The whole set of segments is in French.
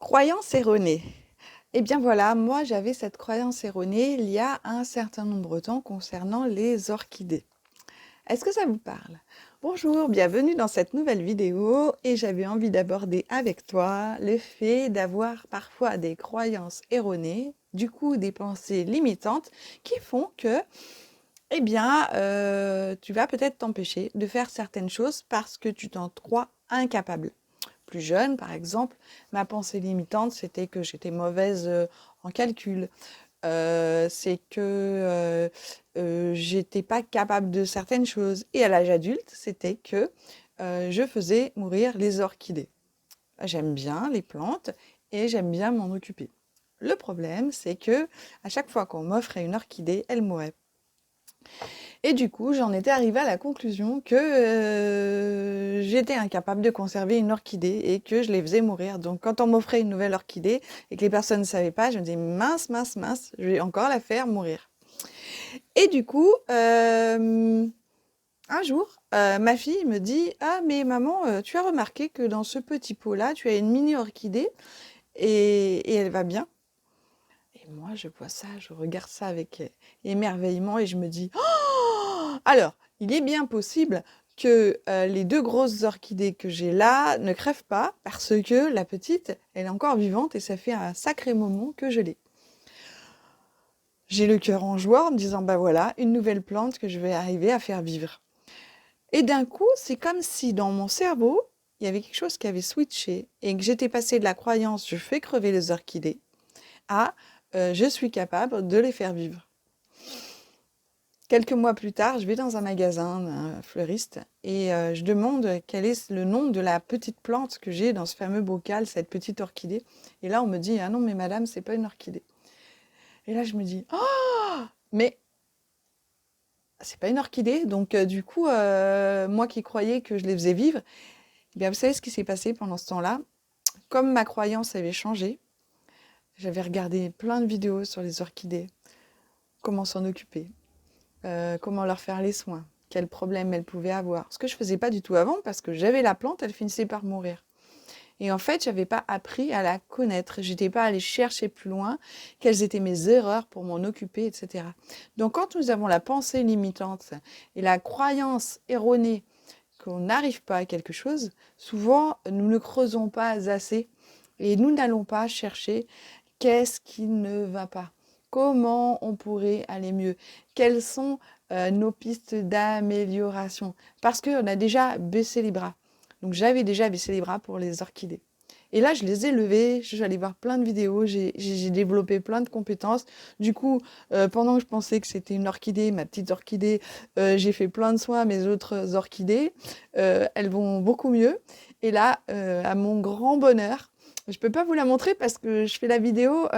Croyance erronée. Eh bien voilà, moi j'avais cette croyance erronée il y a un certain nombre de temps concernant les orchidées. Est-ce que ça vous parle? Bonjour, bienvenue dans cette nouvelle vidéo et j'avais envie d'aborder avec toi le fait d'avoir parfois des croyances erronées, du coup des pensées limitantes qui font que tu vas peut-être t'empêcher de faire certaines choses parce que tu t'en crois incapable. Plus jeune, par exemple, ma pensée limitante, c'était que j'étais mauvaise en calcul. C'est que j'étais pas capable de certaines choses. Et à l'âge adulte, c'était que je faisais mourir les orchidées. J'aime bien les plantes et j'aime bien m'en occuper. Le problème, c'est que à chaque fois qu'on m'offrait une orchidée, elle mourait. Et du coup, j'en étais arrivée à la conclusion que j'étais incapable de conserver une orchidée et que je les faisais mourir. Donc, quand on m'offrait une nouvelle orchidée et que les personnes ne savaient pas, je me disais mince, mince, mince, je vais encore la faire mourir. Et du coup, un jour, ma fille me dit: «Ah, mais maman, tu as remarqué que dans ce petit pot-là, tu as une mini orchidée et elle va bien?» Et moi, je vois ça, je regarde ça avec émerveillement et je me dis: «Oh! Alors, il est bien possible que les deux grosses orchidées que j'ai là ne crèvent pas parce que la petite, elle est encore vivante et ça fait un sacré moment que je l'ai.» J'ai le cœur en joie en me disant: «Bah voilà, une nouvelle plante que je vais arriver à faire vivre.» Et d'un coup, c'est comme si dans mon cerveau, il y avait quelque chose qui avait switché et que j'étais passée de la croyance «je fais crever les orchidées» à «je suis capable de les faire vivre.» Quelques mois plus tard, je vais dans un magasin, un fleuriste, et je demande quel est le nom de la petite plante que j'ai dans ce fameux bocal, cette petite orchidée. Et là, on me dit: «Ah non, mais madame, c'est pas une orchidée.» Et là, je me dis: «Oh! Mais c'est pas une orchidée.» Donc du coup, moi qui croyais que je les faisais vivre, eh bien, vous savez ce qui s'est passé pendant ce temps-là? Comme ma croyance avait changé, j'avais regardé plein de vidéos sur les orchidées, comment s'en occuper, comment leur faire les soins, quels problèmes elles pouvaient avoir. Ce que je faisais pas du tout avant parce que j'avais la plante, elle finissait par mourir. Et en fait, j'avais pas appris à la connaître. J'étais pas allée chercher plus loin quelles étaient mes erreurs pour m'en occuper, etc. Donc, quand nous avons la pensée limitante et la croyance erronée qu'on n'arrive pas à quelque chose, souvent, nous ne creusons pas assez et nous n'allons pas chercher qu'est-ce qui ne va pas. Comment on pourrait aller mieux? Quelles sont nos pistes d'amélioration? Parce qu'on a déjà baissé les bras. Donc j'avais déjà baissé les bras pour les orchidées. Et là, je les ai levés, je suis allée voir plein de vidéos, j'ai développé plein de compétences. Du coup, pendant que je pensais que c'était une orchidée, ma petite orchidée, j'ai fait plein de soins à mes autres orchidées. Elles vont beaucoup mieux. Et là, à mon grand bonheur, je ne peux pas vous la montrer parce que je fais la vidéo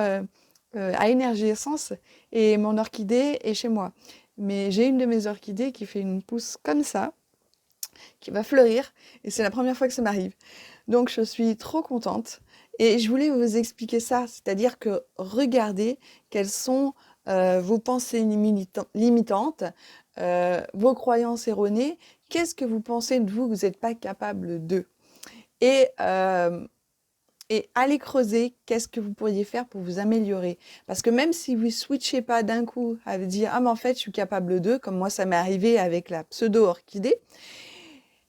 à énergie essence et mon orchidée est chez moi. Mais j'ai une de mes orchidées qui fait une pousse comme ça, qui va fleurir, et c'est la première fois que ça m'arrive. Donc je suis trop contente et je voulais vous expliquer ça, c'est-à-dire que regardez quelles sont vos pensées limitantes, vos croyances erronées, qu'est-ce que vous pensez de vous que vous n'êtes pas capable de. Et, euh, et allez creuser qu'est-ce que vous pourriez faire pour vous améliorer. Parce que même si vous ne switchez pas d'un coup à dire «Ah mais en fait je suis capable de», comme moi ça m'est arrivé avec la pseudo-orchidée,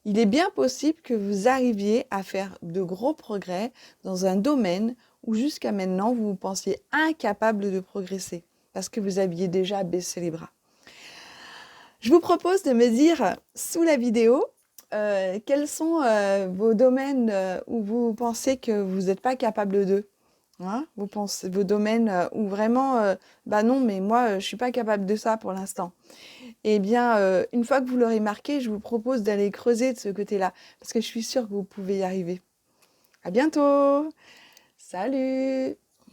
il est bien possible que vous arriviez à faire de gros progrès dans un domaine où jusqu'à maintenant vous vous pensiez incapable de progresser parce que vous aviez déjà baissé les bras. Je vous propose de me dire sous la vidéo quels sont vos domaines où vous pensez que vous n'êtes pas capable d'eux. Hein, vous pensez vos domaines où vraiment, bah non, mais moi, je ne suis pas capable de ça pour l'instant. Eh bien, une fois que vous l'aurez marqué, je vous propose d'aller creuser de ce côté-là, parce que je suis sûre que vous pouvez y arriver. À bientôt! Salut!